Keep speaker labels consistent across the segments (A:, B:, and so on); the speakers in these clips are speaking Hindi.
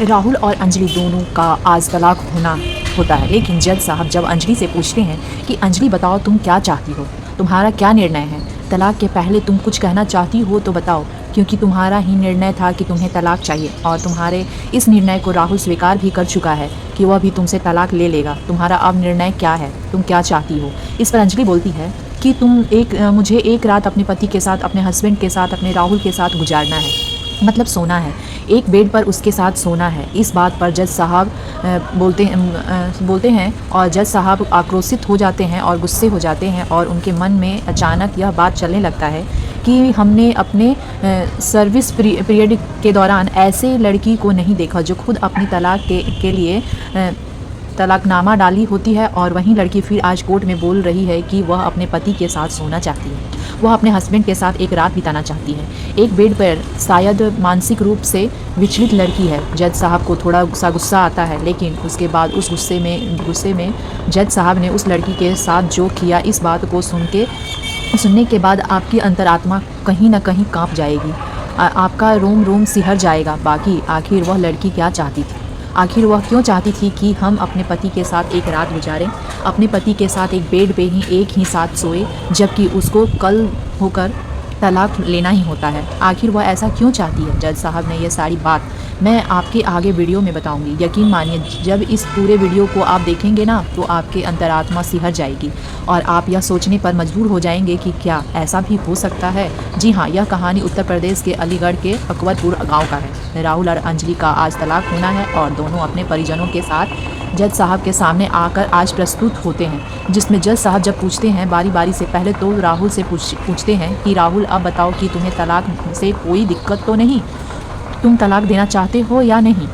A: राहुल और अंजलि दोनों का आज तलाक होना होता है, लेकिन जज साहब जब अंजलि से पूछते हैं कि अंजलि बताओ तुम क्या चाहती हो, तुम्हारा क्या निर्णय है, तलाक के पहले तुम कुछ कहना चाहती हो तो बताओ, क्योंकि तुम्हारा ही निर्णय था कि तुम्हें तलाक चाहिए और तुम्हारे इस निर्णय को राहुल स्वीकार भी कर चुका है कि वह भी तुमसे तलाक ले लेगा। तुम्हारा अब निर्णय क्या है, तुम क्या चाहती हो? इस पर अंजलि बोलती है कि मुझे एक रात अपने पति के साथ, अपने हस्बैंड के साथ, अपने राहुल के साथ गुजारना है, मतलब सोना है, एक बेड पर उसके साथ सोना है। इस बात पर जज साहब बोलते हैं और जज साहब आक्रोशित हो जाते हैं और गुस्से हो जाते हैं और उनके मन में अचानक यह बात चलने लगता है कि हमने अपने सर्विस पीरियड के दौरान ऐसे लड़की को नहीं देखा जो खुद अपनी तलाक के लिए तलाकनामा डाली होती है और वहीं लड़की फिर आज कोर्ट में बोल रही है कि वह अपने पति के साथ सोना चाहती है, वह अपने हस्बैंड के साथ एक रात बिताना चाहती है, एक बेड पर। शायद मानसिक रूप से विचलित लड़की है। जज साहब को थोड़ा सा गुस्सा आता है, लेकिन उसके बाद उस गुस्से में जज साहब ने उस लड़की के साथ जो किया, इस बात को सुनने के बाद आपकी अंतरात्मा कहीं ना कहीं कांप जाएगी, आपका रोम रोम सिहर जाएगा। बाकी आखिर वह लड़की क्या चाहती थी? आखिर वह क्यों चाहती थी कि हम अपने पति के साथ एक रात गुजारें, अपने पति के साथ एक बेड पे ही एक ही साथ सोए, जबकि उसको कल होकर तलाक लेना ही होता है? आखिर वह ऐसा क्यों चाहती है? जज साहब ने यह सारी बात मैं आपके आगे वीडियो में बताऊंगी। यकीन मानिए, जब इस पूरे वीडियो को आप देखेंगे ना, तो आपके अंतरात्मा सिहर जाएगी और आप यह सोचने पर मजबूर हो जाएंगे कि क्या ऐसा भी हो सकता है। जी हाँ, यह कहानी उत्तर प्रदेश के अलीगढ़ के अकबरपुर गाँव का है। राहुल और अंजलि का आज तलाक होना है और दोनों अपने परिजनों के साथ जज साहब के सामने आकर आज प्रस्तुत होते हैं, जिसमें जज साहब जब पूछते हैं बारी बारी से, पहले तो राहुल से पूछते हैं कि राहुल अब बताओ कि तुम्हें तलाक से कोई दिक्कत तो नहीं, तुम तलाक देना चाहते हो या नहीं?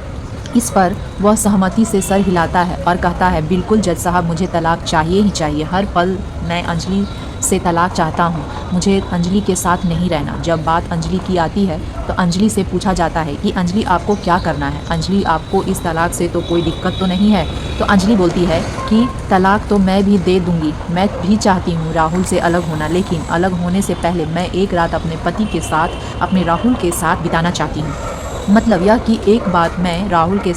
A: इस पर वह सहमति से सर हिलाता है और कहता है, बिल्कुल जज साहब, मुझे तलाक चाहिए ही चाहिए। हर पल मैं अंजलि से तलाक चाहता हूँ, मुझे अंजलि के साथ नहीं रहना। जब बात अंजलि की आती है तो अंजलि से पूछा जाता है कि अंजलि आपको क्या करना है, अंजलि आपको इस तलाक से तो कोई दिक्कत तो नहीं है? तो अंजलि बोलती है कि तलाक तो मैं भी दे दूँगी, मैं भी चाहती हूँ राहुल से अलग होना, लेकिन अलग होने से पहले मैं एक रात अपने पति के साथ, अपने राहुल के साथ बिताना चाहती हूँ। मतलब यह कि एक रात मैं राहुल के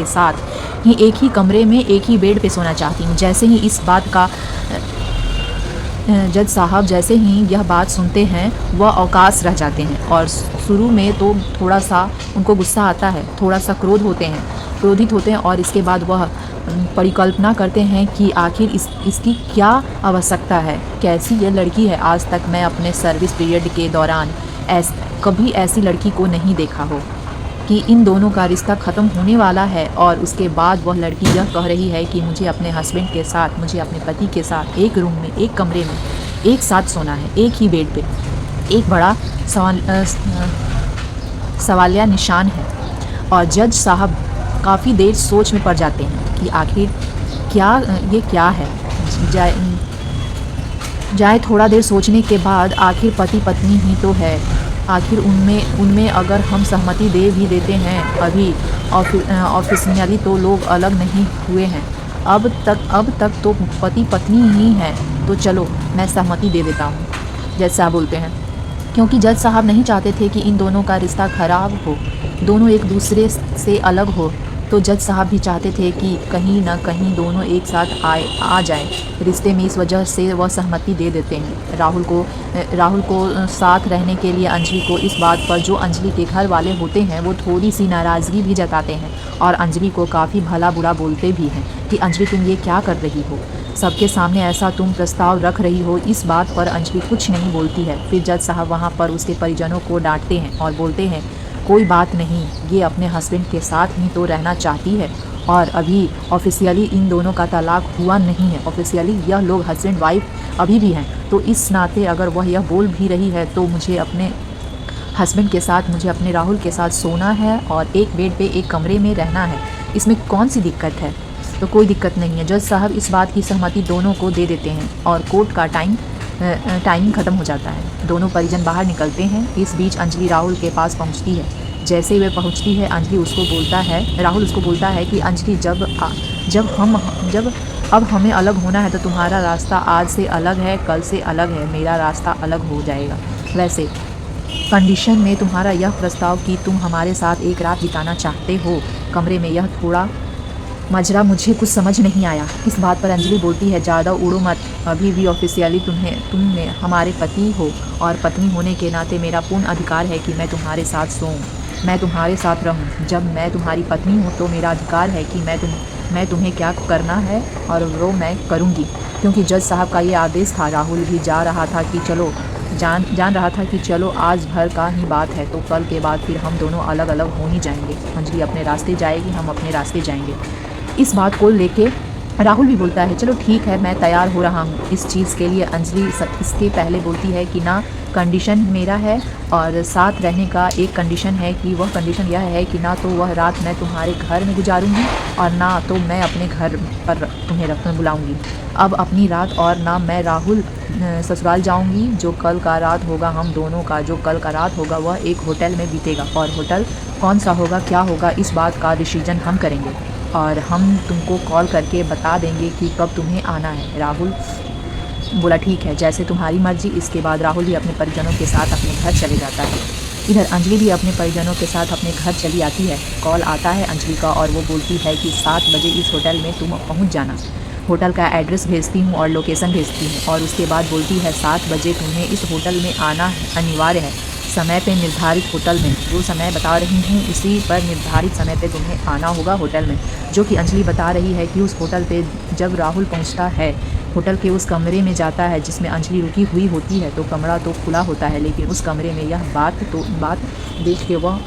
A: साथ ही एक ही कमरे में एक ही बेड पे सोना चाहती हूँ। जैसे ही इस बात का जज साहब जैसे ही यह बात सुनते हैं, वह अवकाश रह जाते हैं और शुरू में तो थोड़ा सा उनको गुस्सा आता है, थोड़ा सा क्रोधित होते हैं और इसके बाद वह परिकल्पना करते हैं कि आखिर इसकी क्या आवश्यकता है, कैसी यह लड़की है। आज तक मैं अपने सर्विस पीरियड के दौरान कभी ऐसी लड़की को नहीं देखा हो कि इन दोनों का रिश्ता ख़त्म होने वाला है और उसके बाद वह लड़की यह कह रही है कि मुझे अपने हस्बैंड के साथ, मुझे अपने पति के साथ एक रूम में, एक कमरे में एक साथ सोना है, एक ही बेड पे। एक बड़ा सवालिया निशान है और जज साहब काफ़ी देर सोच में पड़ जाते हैं कि आखिर ये क्या है। जाए थोड़ा देर सोचने के बाद आखिर पति पत्नी ही तो है, आखिर उनमें अगर हम सहमति दे भी देते हैं, अभी ऑफिशियली तो लोग अलग नहीं हुए हैं, अब तक तो पति पत्नी ही हैं, तो चलो मैं सहमति दे देता हूँ, जज साहब बोलते हैं। क्योंकि जज साहब नहीं चाहते थे कि इन दोनों का रिश्ता खराब हो, दोनों एक दूसरे से अलग हो, तो जज साहब भी चाहते थे कि कहीं ना कहीं दोनों एक साथ आ जाएं रिश्ते में। इस वजह से वह सहमति दे देते हैं राहुल को साथ रहने के लिए। अंजलि को इस बात पर, जो अंजलि के घर वाले होते हैं, वो थोड़ी सी नाराज़गी भी जताते हैं और अंजलि को काफ़ी भला बुरा बोलते भी हैं कि अंजलि तुम ये क्या कर रही हो, सबके सामने ऐसा तुम प्रस्ताव रख रही हो। इस बात पर अंजलि कुछ नहीं बोलती है। फिर जज साहब वहाँ पर उसके परिजनों को डांटते हैं और बोलते हैं, कोई बात नहीं, ये अपने हस्बैंड के साथ ही तो रहना चाहती है और अभी ऑफिशियली इन दोनों का तलाक हुआ नहीं है, ऑफिशियली यह लोग हस्बैंड वाइफ अभी भी हैं। तो इस नाते अगर वह यह बोल भी रही है तो मुझे अपने हस्बैंड के साथ, मुझे अपने राहुल के साथ सोना है और एक बेड पे एक कमरे में रहना है, इसमें कौन सी दिक्कत है? तो कोई दिक्कत नहीं है। जज साहब इस बात की सहमति दोनों को दे देते हैं और कोर्ट का टाइमिंग ख़त्म हो जाता है। दोनों परिजन बाहर निकलते हैं। इस बीच अंजलि राहुल के पास पहुंचती है। जैसे ही वह पहुंचती है, राहुल उसको बोलता है कि अंजलि, जब अब हमें अलग होना है तो तुम्हारा रास्ता आज से अलग है, कल से अलग है, मेरा रास्ता अलग हो जाएगा। वैसे कंडीशन में तुम्हारा यह प्रस्ताव कि तुम हमारे साथ एक रात बिताना चाहते हो कमरे में, यह थोड़ा मजरा मुझे कुछ समझ नहीं आया। इस बात पर अंजलि बोलती है, ज़्यादा उड़ो मत, अभी भी ऑफिशियली तुम हमारे पति हो और पत्नी होने के नाते मेरा पूर्ण अधिकार है कि मैं तुम्हारे साथ सोऊं, मैं तुम्हारे साथ रहूं। जब मैं तुम्हारी पत्नी हूं तो मेरा अधिकार है कि मैं तुम्हें क्या करना है और वो मैं करूंगी। क्योंकि जज साहब का ये आदेश था, राहुल भी जान रहा था कि चलो आज भर का ही बात है, तो कल के बाद फिर हम दोनों अलग अलग हो ही जाएंगे। अंजलि अपने रास्ते जाएगी, हम अपने रास्ते जाएंगे। इस बात को लेके राहुल भी बोलता है, चलो ठीक है, मैं तैयार हो रहा हूँ इस चीज़ के लिए। अंजलि इसके पहले बोलती है कि ना, कंडीशन मेरा है और साथ रहने का एक कंडीशन है कि वह कंडीशन यह है कि ना तो वह रात मैं तुम्हारे घर में गुजारूंगी और ना तो मैं अपने घर पर तुम्हें रखने बुलाऊंगी अब अपनी रात, और ना मैं राहुल ससुराल जाऊंगी। जो कल का रात होगा हम दोनों का, जो कल का रात होगा वह एक होटल में बीतेगा, और होटल कौन सा होगा, क्या होगा, इस बात का डिसीजन हम करेंगे और हम तुमको कॉल करके बता देंगे कि कब तुम्हें आना है। राहुल बोला, ठीक है, जैसे तुम्हारी मर्जी। इसके बाद राहुल भी अपने परिजनों के साथ अपने घर चले जाता है। इधर अंजलि भी अपने परिजनों के साथ अपने घर चली आती है। कॉल आता है अंजलि का और वो बोलती है कि 7 बजे इस होटल में तुम पहुंच जाना। होटल का एड्रेस भेजती हूँ और लोकेशन भेजती हूँ, और उसके बाद बोलती है 7 बजे तुम्हें इस होटल में आना अनिवार्य है, समय पे निर्धारित होटल में। जो समय बता रही हूँ उसी पर निर्धारित समय पे तुम्हें आना होगा होटल में। जो कि अंजलि बता रही है कि उस होटल पे जब राहुल पहुँचता है, होटल के उस कमरे में जाता है जिसमें अंजलि रुकी हुई होती है, तो कमरा तो खुला होता है, लेकिन उस कमरे में यह बात देख के वह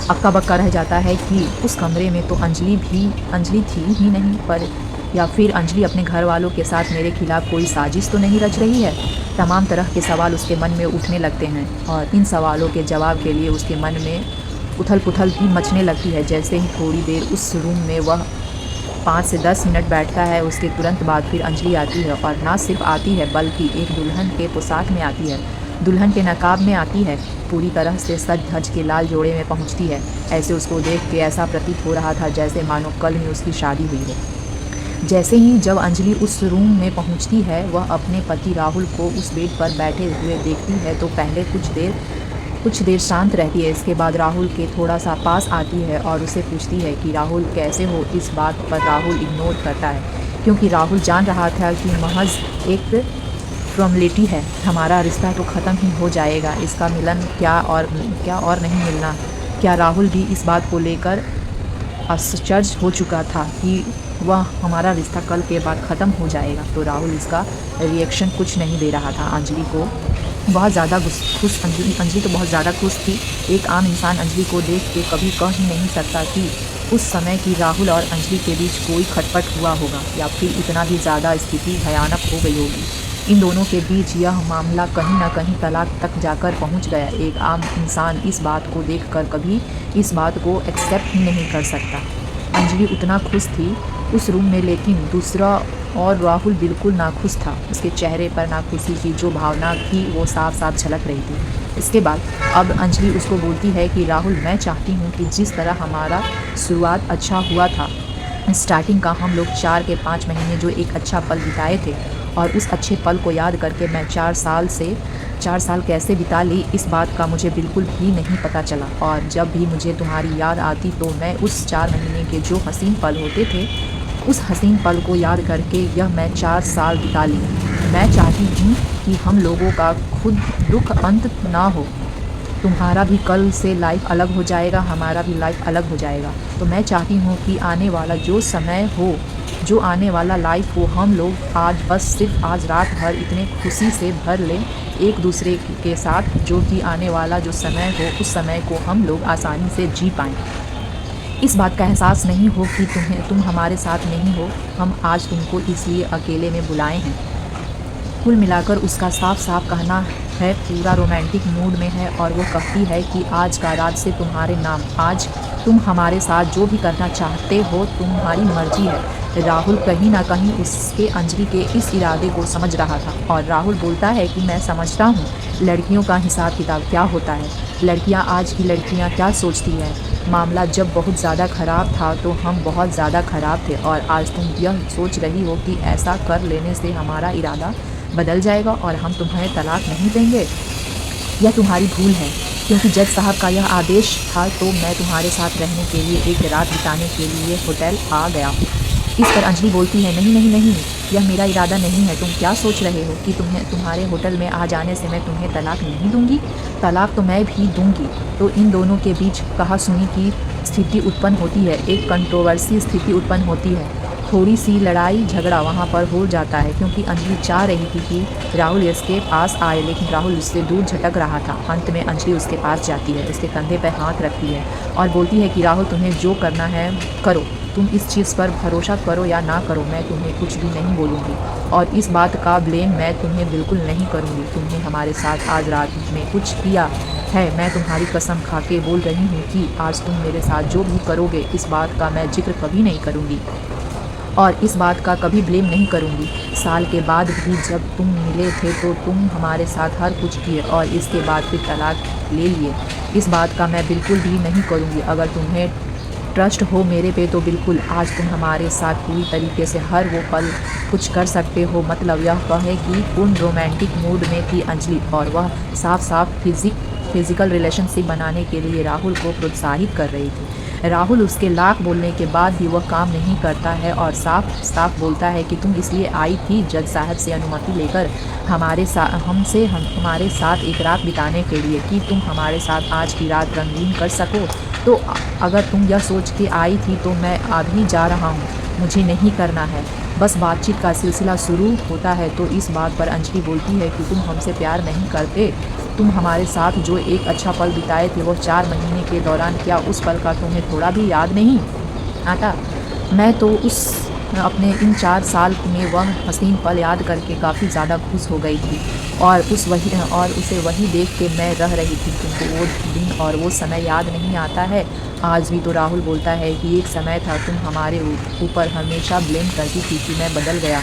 A: अक्का बक्का रह जाता है कि उस कमरे में तो अंजलि थी ही नहीं, पर या फिर अंजलि अपने घर वालों के साथ मेरे खिलाफ कोई साजिश तो नहीं रच रही है। तमाम तरह के सवाल उसके मन में उठने लगते हैं और इन सवालों के जवाब के लिए उसके मन में उथल पुथल भी मचने लगती है। जैसे ही थोड़ी देर उस रूम में वह 5 से 10 मिनट बैठता है, उसके तुरंत बाद फिर अंजलि आती है, और ना सिर्फ आती है बल्कि एक दुल्हन के पोशाक में आती है, दुल्हन के नकाब में आती है, पूरी तरह से सज धज के लाल जोड़े में पहुंचती है। ऐसे उसको देख के ऐसा प्रतीत हो रहा था जैसे मानो कल ही उसकी शादी हुई हो। जैसे ही जब अंजलि उस रूम में पहुंचती है, वह अपने पति राहुल को उस बेड पर बैठे हुए देखती है तो पहले कुछ देर शांत रहती है। इसके बाद राहुल के थोड़ा सा पास आती है और उसे पूछती है कि राहुल कैसे हो। इस बात पर राहुल इग्नोर करता है, क्योंकि राहुल जान रहा था कि महज एक फॉर्मेलिटी है, हमारा रिश्ता तो ख़त्म ही हो जाएगा, इसका मिलन क्या और नहीं मिलना। क्या राहुल भी इस बात को लेकर आश्चर्य हो चुका था कि वह हमारा रिश्ता कल के बाद ख़त्म हो जाएगा? तो राहुल इसका रिएक्शन कुछ नहीं दे रहा था। अंजलि को बहुत ज़्यादा खुश अंजलि तो बहुत ज़्यादा खुश थी। एक आम इंसान अंजलि को देख के कभी कह ही नहीं सकता कि उस समय की राहुल और अंजलि के बीच कोई खटपट हुआ होगा या फिर इतना भी ज़्यादा स्थिति भयानक हो गई होगी। इन दोनों के बीच यह मामला कहीं ना कहीं तलाक तक जाकर पहुंच गया। एक आम इंसान इस बात को देखकर कभी इस बात को एक्सेप्ट ही नहीं कर सकता। अंजलि उतना खुश थी उस रूम में, लेकिन दूसरा और राहुल बिल्कुल नाखुश था। उसके चेहरे पर नाखुशी की जो भावना थी वो साफ साफ झलक रही थी। इसके बाद अब अंजलि उसको बोलती है कि राहुल, मैं चाहती हूँ कि जिस तरह हमारा शुरुआत अच्छा हुआ था, स्टार्टिंग का हम लोग 4 के 5 महीने जो एक अच्छा पल बिताए थे, और उस अच्छे पल को याद करके मैं 4 साल कैसे बिता ली, इस बात का मुझे बिल्कुल भी नहीं पता चला। और जब भी मुझे तुम्हारी याद आती तो मैं उस 4 महीने के जो हसीन पल होते थे, उस हसीन पल को याद करके यह मैं 4 साल बिता ली। मैं चाहती हूँ कि हम लोगों का खुद दुख अंत ना हो। तुम्हारा भी कल से लाइफ अलग हो जाएगा, हमारा भी लाइफ अलग हो जाएगा। तो मैं चाहती हूँ कि आने वाला जो समय हो, जो आने वाला लाइफ हो, हम लोग सिर्फ आज रात भर इतने खुशी से भर लें एक दूसरे के साथ, जो कि आने वाला जो समय हो उस समय को हम लोग आसानी से जी पाएँ। इस बात का एहसास नहीं हो कि तुम हमारे साथ नहीं हो, हम आज तुमको इसलिए अकेले में बुलाए हैं। कुल मिलाकर उसका साफ साफ कहना है, पूरा रोमांटिक मूड में है, और वो कहती है कि आज का रात से तुम्हारे नाम, आज तुम हमारे साथ जो भी करना चाहते हो तुम्हारी मर्जी है। राहुल कहीं ना कहीं उसके अंजलि के इस इरादे को समझ रहा था, और राहुल बोलता है कि मैं समझता हूँ लड़कियों का हिसाब किताब क्या होता है, लड़कियाँ आज की लड़कियाँ क्या सोचती हैं। मामला जब बहुत ज़्यादा ख़राब था तो हम बहुत ज़्यादा ख़राब थे, और आज तुम यह सोच रही हो कि ऐसा कर लेने से हमारा इरादा बदल जाएगा और हम तुम्हें तलाक नहीं देंगे। यह तुम्हारी भूल है, क्योंकि जज साहब का यह आदेश था तो मैं तुम्हारे साथ रहने के लिए एक रात बिताने के लिए होटल आ गया। इस पर अंजलि बोलती है, नहीं नहीं नहीं, यह मेरा इरादा नहीं है। तुम क्या सोच रहे हो कि तुम्हारे होटल में आ जाने से मैं तुम्हें तलाक नहीं दूंगी? तलाक तो मैं भी दूंगी। तो इन दोनों के बीच कहा सुनी की स्थिति उत्पन्न होती है, एक कंट्रोवर्सी स्थिति उत्पन्न होती है। थोड़ी सी लड़ाई झगड़ा वहाँ पर हो जाता है, क्योंकि अंजलि चाह रही थी कि राहुल इसके पास आए, लेकिन राहुल उससे दूर झटक रहा था। अंत में अंजलि उसके पास जाती है, उसके कंधे पर हाथ रखती है और बोलती है कि राहुल, तुम्हें जो करना है करो, तुम इस चीज़ पर भरोसा करो या ना करो, मैं तुम्हें कुछ भी नहीं बोलूँगी और इस बात का ब्लेम मैं तुम्हें बिल्कुल नहीं करूँगी। तुमने हमारे साथ आज रात में कुछ किया है, मैं तुम्हारी कसम खा के बोल रही हूँ कि आज तुम मेरे साथ जो भी करोगे इस बात का मैं जिक्र कभी नहीं करूँगी और इस बात का कभी ब्लेम नहीं करूँगी। साल के बाद भी जब तुम मिले थे तो तुम हमारे साथ हर कुछ किए और इसके बाद फिर तलाक ले लिए। इस बात का मैं बिल्कुल भी नहीं करूँगी। अगर तुम्हें ट्रस्ट हो मेरे पे तो बिल्कुल आज तुम हमारे साथ पूरी तरीके से हर वो पल कुछ कर सकते हो। मतलब यह कहे कि पूर्ण रोमांटिक मूड में थी अंजलि और वह साफ साफ फिजिकल रिलेशनशिप बनाने के लिए राहुल को प्रोत्साहित कर रही थी। राहुल उसके लाख बोलने के बाद भी वह काम नहीं करता है और साफ साफ बोलता है कि तुम इसलिए आई थी जज साहब से अनुमति लेकर हमारे साथ एक रात बिताने के लिए कि तुम हमारे साथ आज की रात रंगीन कर सको। तो अगर तुम यह सोच के आई थी तो मैं अभी जा रहा हूँ, मुझे नहीं करना है। बस बातचीत का सिलसिला शुरू होता है तो इस बात पर अंजलि बोलती है कि तुम हमसे प्यार नहीं करते। तुम हमारे साथ जो एक अच्छा पल बिताए थे वो 4 महीने के दौरान, क्या उस पल का तुम्हें थोड़ा भी याद नहीं आता? मैं तो अपने इन 4 साल में वह हसीन पल याद करके काफ़ी ज़्यादा खुश हो गई थी और उसे वही देख के मैं रह रही थी। तुमको वो दिन और वो समय याद नहीं आता है? आज भी तो राहुल बोलता है कि एक समय था तुम हमारे ऊपर हमेशा ब्लेम करती थी कि मैं बदल गया।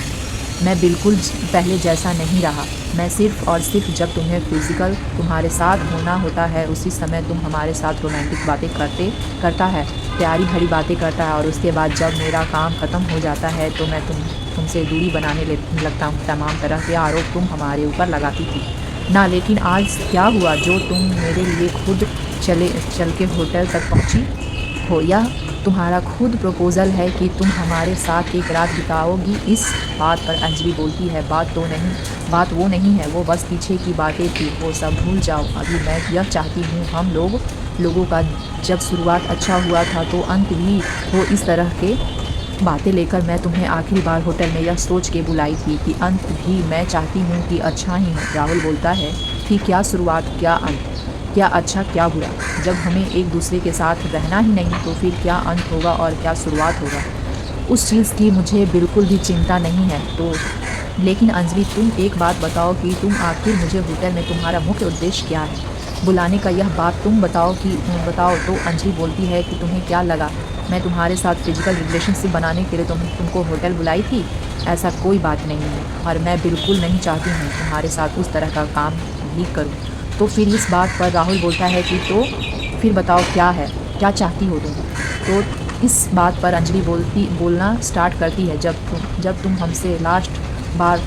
A: मैं बिल्कुल पहले जैसा नहीं रहा। मैं सिर्फ़ और सिर्फ जब तुम्हें फिज़िकल तुम्हारे साथ होना होता है उसी समय तुम हमारे साथ रोमांटिक बातें करता है, प्यारी भरी बातें करता है और उसके बाद जब मेरा काम ख़त्म हो जाता है तो मैं तुमसे दूरी बनाने लगता हूँ। तमाम तरह के आरोप तुम हमारे ऊपर लगाती थी ना, लेकिन आज क्या हुआ जो तुम मेरे लिए खुद चल के होटल तक पहुँची हो? या तुम्हारा खुद प्रपोज़ल है कि तुम हमारे साथ एक रात बिताओगी? इस बात पर अंजलि बोलती है, बात वो नहीं है, वो बस पीछे की बातें थी, वो सब भूल जाओ। अभी मैं यह चाहती हूँ हम लोगों का जब शुरुआत अच्छा हुआ था तो अंत भी हो इस तरह के बातें लेकर मैं तुम्हें आखिरी बार होटल में यह सोच के बुलाई थी कि अंत भी मैं चाहती हूँ कि अच्छा ही हो। राहुल बोलता है कि क्या शुरुआत क्या अंत, क्या अच्छा क्या बुरा? जब हमें एक दूसरे के साथ रहना ही नहीं तो फिर क्या अंत होगा और क्या शुरुआत होगा? उस चीज़ की मुझे बिल्कुल भी चिंता नहीं है। तो लेकिन अंजलि, तुम एक बात बताओ कि तुम आखिर मुझे होटल में तुम्हारा मुख्य उद्देश्य क्या है बुलाने का? यह बात तुम बताओ। तो अंजलि बोलती है कि तुम्हें क्या लगा मैं तुम्हारे साथ फिजिकल रिलेशनशिप बनाने के लिए तुमको होटल बुलाई थी? ऐसा कोई बात नहीं है और मैं बिल्कुल नहीं चाहती हूँ तुम्हारे साथ उस तरह का काम भी करूँ। तो फिर इस बात पर राहुल बोलता है कि तो फिर बताओ क्या है, क्या चाहती हो तुम? तो इस बात पर अंजलि बोलना स्टार्ट करती है, जब तुम हमसे लास्ट बार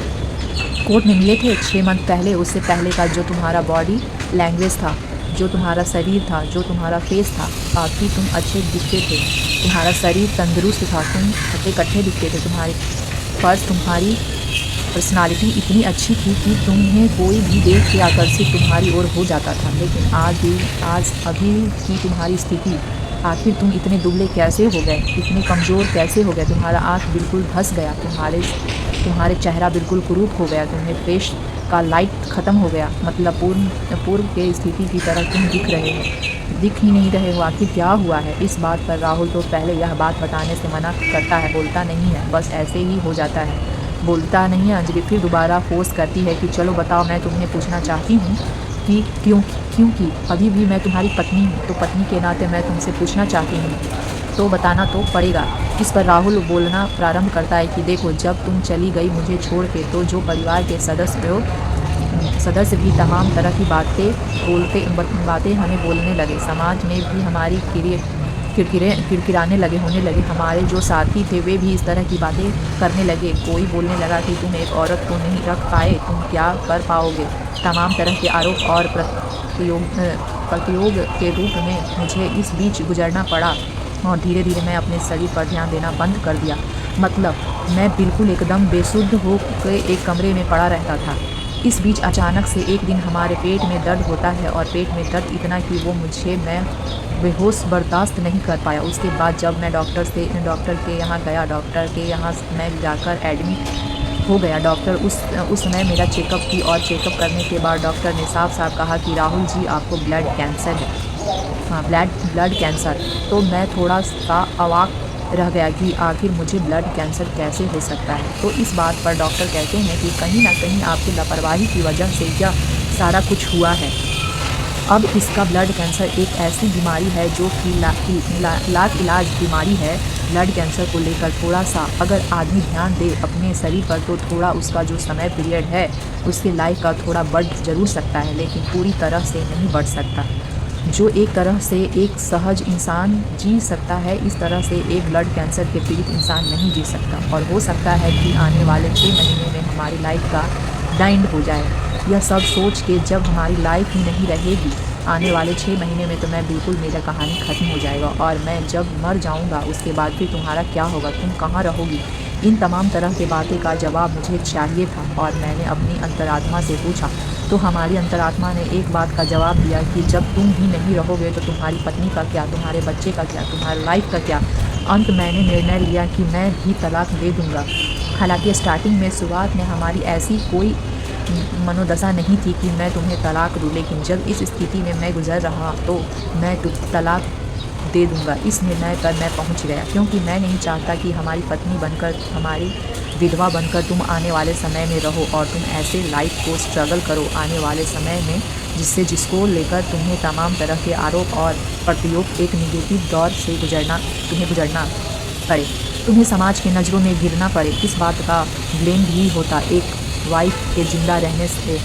A: कोर्ट में मिले थे 6 मंथ पहले, उससे पहले का जो तुम्हारा बॉडी लैंग्वेज था, जो तुम्हारा शरीर था, जो तुम्हारा फेस था, काफ़ी तुम अच्छे दिखते थे, तुम्हारा शरीर तंदुरुस्त था, तुम हट्टे कट्ठे दिखते थे, तुम्हारी पर्सनालिटी इतनी अच्छी थी कि तुम्हें कोई भी देख के आकर्षित तुम्हारी ओर हो जाता था। लेकिन आज अभी की तुम्हारी स्थिति, आखिर तुम इतने दुबले कैसे हो गए, इतने कमज़ोर कैसे हो गए? तुम्हारा आँख बिल्कुल धँस गया, तुम्हारे चेहरा बिल्कुल कुरूप हो गया, तुम्हें फेस का लाइट ख़त्म हो गया। मतलब पूर्व के स्थिति की तरह तुम दिख ही नहीं रहे हो। आखिर क्या हुआ है? इस बात पर राहुल तो पहले यह बात बताने से मना करता है, बोलता नहीं है, बस ऐसे ही हो जाता है, बोलता नहीं है। अंजलि फिर दोबारा फोर्स करती है कि चलो बताओ, मैं तुम्हें पूछना चाहती हूँ कि क्योंकि अभी भी मैं तुम्हारी पत्नी हूँ, तो पत्नी के नाते मैं तुमसे पूछना चाहती हूँ, तो बताना तो पड़ेगा। इस पर राहुल बोलना प्रारंभ करता है कि देखो, जब तुम चली गई मुझे छोड़ के तो जो परिवार के सदस्य भी तमाम तरह की बातें हमें बोलने लगे। समाज में भी हमारी किड़किड़ाने लगे होने लगे। हमारे जो साथी थे वे भी इस तरह की बातें करने लगे। कोई बोलने लगा कि तुम एक औरत को नहीं रख पाए, तुम क्या कर पाओगे। तमाम तरह के आरोप और प्रतियोग के रूप में मुझे इस बीच गुजरना पड़ा और धीरे धीरे मैं अपने शरीर पर ध्यान देना बंद कर दिया। मतलब मैं बिल्कुल एकदम बेसुध हो के एक कमरे में पड़ा रहता था। इस बीच अचानक से एक दिन हमारे पेट में दर्द होता है और पेट में दर्द इतना कि मैं बेहोश बर्दाश्त नहीं कर पाया। उसके बाद जब मैं डॉक्टर के यहाँ गया, डॉक्टर के यहाँ मैं जाकर एडमिट हो गया। डॉक्टर उस समय मेरा चेकअप की और चेकअप करने के बाद डॉक्टर ने साफ साफ कहा कि राहुल जी आपको ब्लड कैंसर है। हाँ, ब्लड कैंसर। तो मैं थोड़ा सा अवाक रह गया कि आखिर मुझे ब्लड कैंसर कैसे हो सकता है। तो इस बात पर डॉक्टर कहते हैं कि कहीं ना कहीं आपकी लापरवाही की वजह से यह सारा कुछ हुआ है। अब इसका ब्लड कैंसर एक ऐसी बीमारी है जो कि लाइलाज बीमारी है। ब्लड कैंसर को लेकर थोड़ा सा अगर आदमी ध्यान दे अपने शरीर पर तो थोड़ा उसका जो समय पीरियड है उसके लाइफ का थोड़ा बढ़ ज़रूर सकता है, लेकिन पूरी तरह से नहीं बढ़ सकता। जो एक तरह से एक सहज इंसान जी सकता है, इस तरह से एक ब्लड कैंसर के पीड़ित इंसान नहीं जी सकता। और हो सकता है कि आने वाले 6 महीने में हमारी लाइफ का एंड हो जाए। यह सब सोच के जब हमारी लाइफ ही नहीं रहेगी आने वाले 6 महीने में, तो मैं बिल्कुल मेरा कहानी ख़त्म हो जाएगा और मैं जब मर जाऊंगा उसके बाद फिर तुम्हारा क्या होगा, तुम कहाँ रहोगी। इन तमाम तरह के बातें का जवाब मुझे चाहिए था और मैंने अपनी अंतरात्मा से पूछा। तो हमारी अंतरात्मा ने एक बात का जवाब दिया कि जब तुम ही नहीं रहोगे तो तुम्हारी पत्नी का क्या, तुम्हारे बच्चे का क्या, तुम्हारी लाइफ का क्या। अंत मैंने निर्णय लिया कि मैं भी तलाक दे दूँगा। हालांकि स्टार्टिंग में शुरुआत में हमारी ऐसी कोई मनोदशा नहीं थी कि मैं तुम्हें तलाक दूँ, लेकिन जब इस स्थिति में मैं गुजर रहा तो मैं तलाक दे दूँगा। इस निर्णय पर मैं पहुँच गया क्योंकि मैं नहीं चाहता कि हमारी पत्नी बनकर, हमारी विधवा बनकर तुम आने वाले समय में रहो और तुम ऐसे लाइफ को स्ट्रगल करो आने वाले समय में जिसको लेकर तुम्हें तमाम तरह के आरोप और प्रतियोग एक निगेटिव दौर से गुजरना पड़े, तुम्हें समाज के नज़रों में गिरना पड़े। इस बात का ब्लेम भी होता। एक वाइफ के ज़िंदा रहने से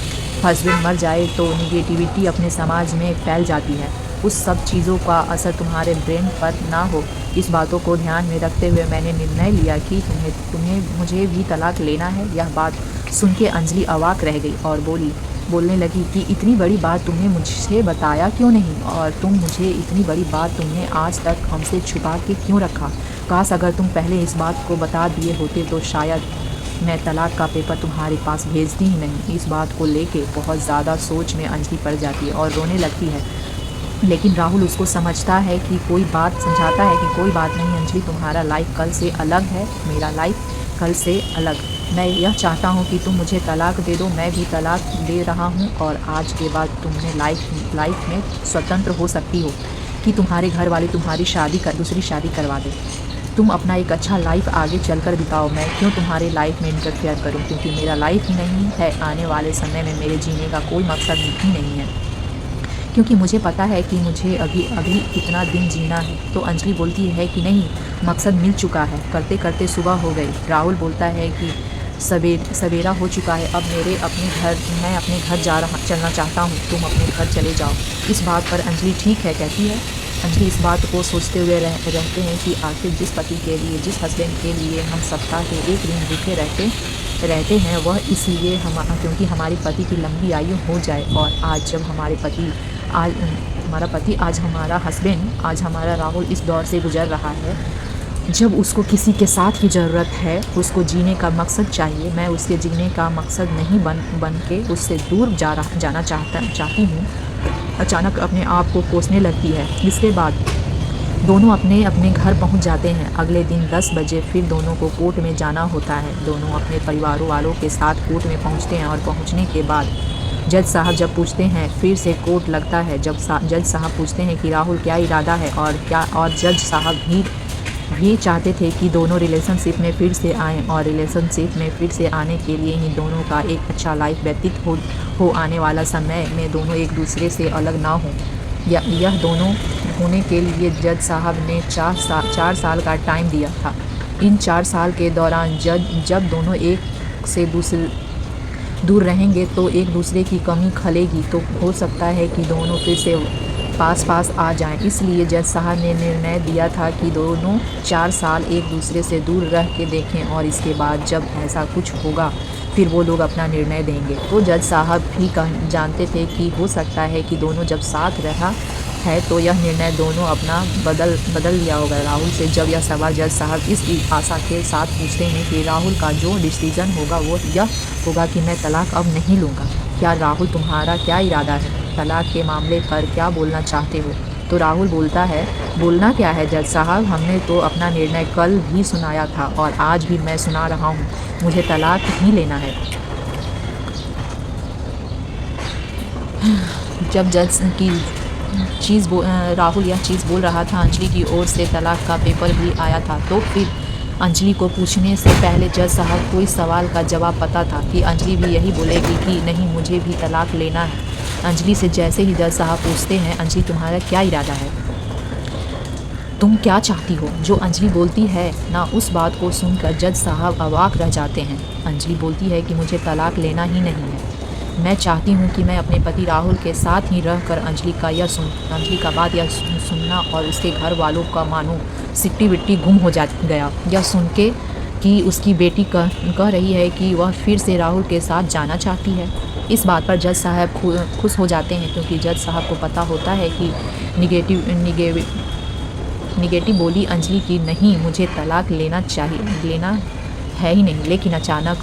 A: हस्बैंड मर जाए तो निगेटिविटी अपने समाज में फैल जाती है। उस सब चीज़ों का असर तुम्हारे ब्रेन पर ना हो, इस बातों को ध्यान में रखते हुए मैंने निर्णय लिया कि तुम्हें मुझे भी तलाक लेना है। यह बात सुन के अंजलि अवाक रह गई और बोलने लगी कि इतनी बड़ी बात तुमने मुझसे बताया क्यों नहीं, और इतनी बड़ी बात तुमने आज तक हमसे छुपा के क्यों रखा। काश अगर तुम पहले इस बात को बता दिए होते तो शायद मैं तलाक का पेपर तुम्हारे पास भेजती ही नहीं। इस बात को लेके बहुत ज़्यादा सोच में अंजलि पड़ जाती है और रोने लगती है। लेकिन राहुल उसको समझाता है कि कोई बात नहीं अंजलि, तुम्हारा लाइफ कल से अलग है, मेरा लाइफ कल से अलग। मैं यह चाहता हूँ कि तुम मुझे तलाक दे दो, मैं भी तलाक दे रहा हूँ और आज के बाद तुमने लाइफ में स्वतंत्र हो सकती हो कि तुम्हारे घर वाले तुम्हारी दूसरी शादी करवा दे। तुम अपना एक अच्छा लाइफ आगे चलकर बिताओ। मैं क्यों तुम्हारे लाइफ में इंटरफेयर करूँ, क्योंकि मेरा लाइफ ही नहीं है। आने वाले समय में मेरे जीने का कोई मकसद ही नहीं है, क्योंकि मुझे पता है कि मुझे अभी कितना दिन जीना है। तो अंजलि बोलती है कि नहीं, मकसद मिल चुका है, करते करते सुबह हो गई। राहुल बोलता है कि सवेरा हो चुका है, अब मैं अपने घर चलना चाहता हूँ, तुम अपने घर चले जाओ। इस बात पर अंजलि ठीक है कहती है। अंजलि इस बात को सोचते हुए रहते हैं कि आखिर जिस पति के लिए, जिस हस्बैंड के लिए हम सप्ताह के एक दिन भूखे रहते हैं, वह इसलिए क्योंकि हमारी पति की लंबी आयु हो जाए। और आज जब हमारा हस्बैंड, आज हमारा राहुल इस दौर से गुजर रहा है जब उसको किसी के साथ की ज़रूरत है, उसको जीने का मकसद चाहिए। मैं उसके जीने का मकसद नहीं बन के उससे दूर जाना चाहती हूँ। अचानक अपने आप को कोसने लगती है। इसके बाद दोनों अपने अपने घर पहुंच जाते हैं। अगले दिन 10 बजे फिर दोनों को कोर्ट में जाना होता है। दोनों अपने परिवारों वालों के साथ कोर्ट में पहुंचते हैं और पहुंचने के बाद जज साहब जब पूछते हैं, फिर से कोर्ट लगता है। जब जज साहब पूछते हैं कि राहुल क्या इरादा है और जज साहब भी चाहते थे कि दोनों रिलेशनशिप में फिर से आएँ और रिलेशनशिप में फिर से आने के लिए ही दोनों का एक अच्छा लाइफ व्यतीत हो आने वाला समय में दोनों एक दूसरे से अलग ना हो। यह दोनों होने के लिए जज साहब ने 4 साल का टाइम दिया था। इन 4 साल के दौरान जब दोनों एक से दूर रहेंगे तो एक दूसरे की कमी खलेगी, तो हो सकता है कि दोनों फिर से पास पास आ जाएं। इसलिए जज साहब ने निर्णय दिया था कि दोनों 4 साल एक दूसरे से दूर रह के देखें और इसके बाद जब ऐसा कुछ होगा फिर वो लोग अपना निर्णय देंगे। तो जज साहब भी जानते थे कि हो सकता है कि दोनों जब साथ रहा है तो यह निर्णय दोनों अपना बदल लिया होगा। राहुल से जब यह सवाल जज साहब इस आशा के साथ पूछते हैं कि राहुल का जो डिसीज़न होगा वो यह होगा कि मैं तलाक अब नहीं लूँगा। क्या राहुल तुम्हारा क्या इरादा है? तलाक के मामले पर क्या बोलना चाहते हो? तो राहुल बोलता है, बोलना क्या है जज साहब, हमने तो अपना निर्णय कल भी सुनाया था और आज भी मैं सुना रहा हूँ, मुझे तलाक ही लेना है। जब जज की राहुल यह चीज़ बोल रहा था, अंजलि की ओर से तलाक का पेपर भी आया था। तो फिर अंजलि को पूछने से पहले जज साहब को इस सवाल का जवाब पता था कि अंजलि भी यही बोलेगी कि नहीं मुझे भी तलाक लेना है। अंजलि से जैसे ही जज साहब पूछते हैं, अंजलि तुम्हारा क्या इरादा है, तुम क्या चाहती हो? जो अंजलि बोलती है ना, उस बात को सुनकर जज साहब अवाक रह जाते हैं। अंजलि बोलती है कि मुझे तलाक लेना ही नहीं है, मैं चाहती हूँ कि मैं अपने पति राहुल के साथ ही रहकर अंजलि का बात यह सुनना और उसके घर वालों का मानो सिट्टी बिट्टी गुम हो गया। यह सुन के कि उसकी बेटी कह रही है कि वह फिर से राहुल के साथ जाना चाहती है। इस बात पर जज साहब खुश हो जाते हैं, क्योंकि जज साहब को पता होता है कि निगेटिव बोली अंजलि की नहीं, मुझे तलाक लेना है ही नहीं। लेकिन अचानक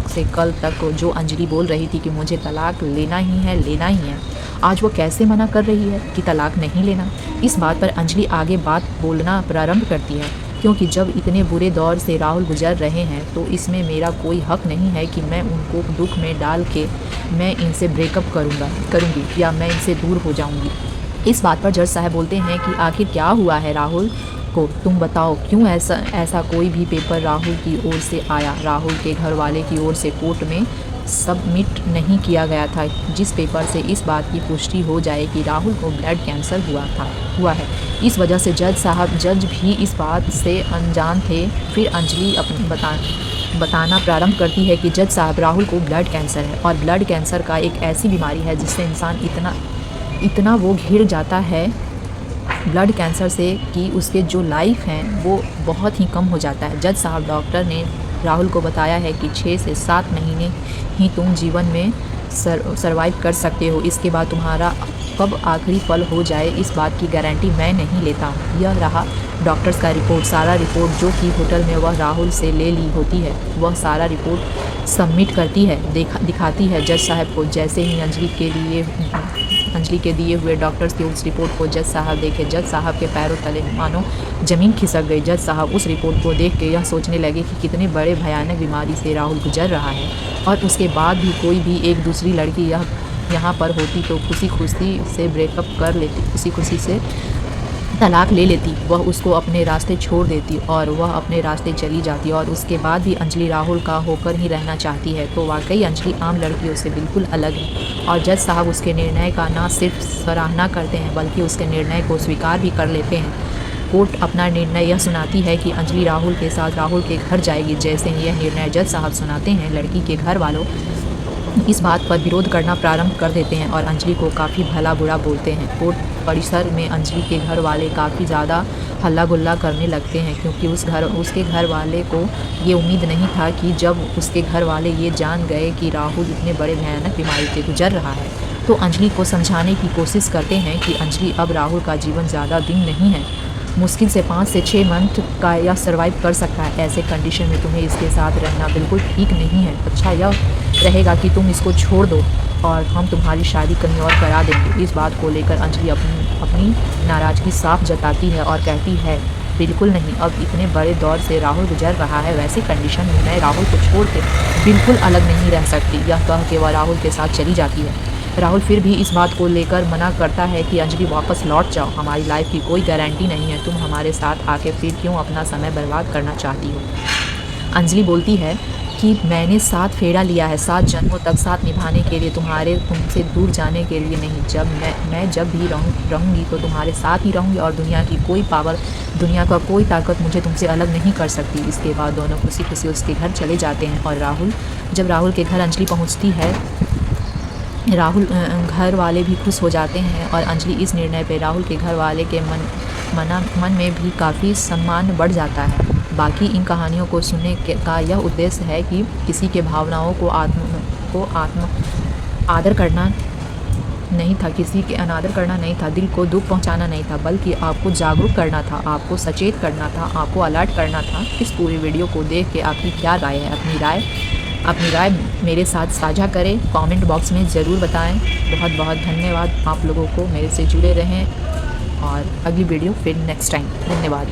A: से कल तक जो अंजलि बोल रही थी कि मुझे तलाक लेना ही है, आज वो कैसे मना कर रही है कि तलाक नहीं लेना। इस बात पर अंजलि आगे बात बोलना प्रारंभ करती है, क्योंकि जब इतने बुरे दौर से राहुल गुजर रहे हैं तो इसमें मेरा कोई हक नहीं है कि मैं उनको दुख में डाल के मैं इनसे ब्रेकअप करूँगी या मैं इनसे दूर हो जाऊँगी। इस बात पर जज साहब बोलते हैं कि आखिर क्या हुआ है राहुल को, तुम बताओ, क्यों ऐसा कोई भी पेपर राहुल की ओर से आया, राहुल के घर वाले की ओर से कोर्ट में सबमिट नहीं किया गया था, जिस पेपर से इस बात की पुष्टि हो जाए कि राहुल को ब्लड कैंसर हुआ है। इस वजह से जज भी इस बात से अनजान थे। फिर अंजलि अपनी बताना प्रारंभ करती है कि जज साहब, राहुल को ब्लड कैंसर है और ब्लड कैंसर का एक ऐसी बीमारी है जिससे इंसान इतना वो घिर जाता है ब्लड कैंसर से कि उसके जो लाइफ हैं वो बहुत ही कम हो जाता है। जज साहब, डॉक्टर ने राहुल को बताया है कि 6 से 7 महीने ही तुम जीवन में सरवाइव कर सकते हो, इसके बाद तुम्हारा कब आखिरी पल हो जाए इस बात की गारंटी मैं नहीं लेता हूँ। यह रहा डॉक्टर्स का रिपोर्ट। सारा रिपोर्ट जो कि होटल में वह राहुल से ले ली होती है, वह सारा रिपोर्ट सबमिट करती है, दिखाती है जज साहब को। जैसे ही अंजलि के दिए हुए डॉक्टर्स की उस रिपोर्ट को जज साहब देखे, जज साहब के पैरों तले मानो ज़मीन खिसक गई। जज साहब उस रिपोर्ट को देख के यह सोचने लगे कि कितने बड़े भयानक बीमारी से राहुल गुजर रहा है, और उसके बाद भी कोई भी एक दूसरी लड़की यहाँ पर होती तो खुशी से ब्रेकअप कर लेती, खुशी से तलाक ले लेती, वह उसको अपने रास्ते छोड़ देती और वह अपने रास्ते चली जाती। और उसके बाद भी अंजलि राहुल का होकर ही रहना चाहती है। तो वाकई अंजलि आम लड़कियों से बिल्कुल अलग है, और जज साहब उसके निर्णय का न सिर्फ सराहना करते हैं बल्कि उसके निर्णय को स्वीकार भी कर लेते हैं। कोर्ट अपना निर्णय यह सुनाती है कि अंजलि राहुल के साथ राहुल के घर जाएगी। जैसे ही यह निर्णय जज साहब सुनाते हैं, लड़की के घर वालों इस बात पर विरोध करना प्रारंभ कर देते हैं और अंजलि को काफ़ी भला बुरा बोलते हैं। कोर्ट परिसर में अंजलि के घर वाले काफ़ी ज़्यादा हल्ला गुल्ला करने लगते हैं, क्योंकि उसके घर वाले को ये उम्मीद नहीं था कि जब उसके घर वाले ये जान गए कि राहुल इतने बड़े भयानक बीमारी से गुजर रहा है, तो अंजलि को समझाने की कोशिश करते हैं कि अंजलि, अब राहुल का जीवन ज़्यादा दिन नहीं है, मुश्किल से 5 से 6 मंथ का यह सर्वाइव कर सकता है। ऐसे कंडीशन में तुम्हें इसके साथ रहना बिल्कुल ठीक नहीं है। अच्छा यह रहेगा कि तुम इसको छोड़ दो और हम तुम्हारी शादी कहीं और करा देंगे। इस बात को लेकर अंजलि अपनी नाराज़गी साफ जताती है और कहती है, बिल्कुल नहीं, अब इतने बड़े दौर से राहुल गुजर रहा है, वैसे कंडीशन में मैं राहुल को छोड़ के बिल्कुल अलग नहीं रह सकती। यह कह के वह राहुल के साथ चली जाती है। राहुल फिर भी इस बात को लेकर मना करता है कि अंजलि वापस लौट जाओ, हमारी लाइफ की कोई गारंटी नहीं है, तुम हमारे साथ आके फिर क्यों अपना समय बर्बाद करना चाहती हो। अंजलि बोलती है कि मैंने 7 फेरा लिया है, 7 जन्मों तक साथ निभाने के लिए, तुमसे दूर जाने के लिए नहीं। जब मैं जब भी रहूँगी तो तुम्हारे साथ ही रहूँगी और दुनिया की कोई पावर, दुनिया का कोई ताकत मुझे तुमसे अलग नहीं कर सकती। इसके बाद दोनों खुशी उसके घर चले जाते हैं। और जब राहुल के घर अंजलि पहुँचती है राहुल घर वाले भी खुश हो जाते हैं और अंजलि इस निर्णय पे राहुल के घर वाले के मन में भी काफ़ी सम्मान बढ़ जाता है। बाकी इन कहानियों को सुनने का यह उद्देश्य है कि किसी के भावनाओं को आत्म आदर करना नहीं था, किसी के अनादर करना नहीं था, दिल को दुख पहुंचाना नहीं था, बल्कि आपको जागरूक करना था, आपको सचेत करना था, आपको अलर्ट करना था। इस पूरी वीडियो को देख के आपकी क्या राय है? अपनी राय मेरे साथ साझा करें, कमेंट बॉक्स में ज़रूर बताएं। बहुत बहुत धन्यवाद आप लोगों को, मेरे से जुड़े रहें और अगली वीडियो फिर नेक्स्ट टाइम। धन्यवाद।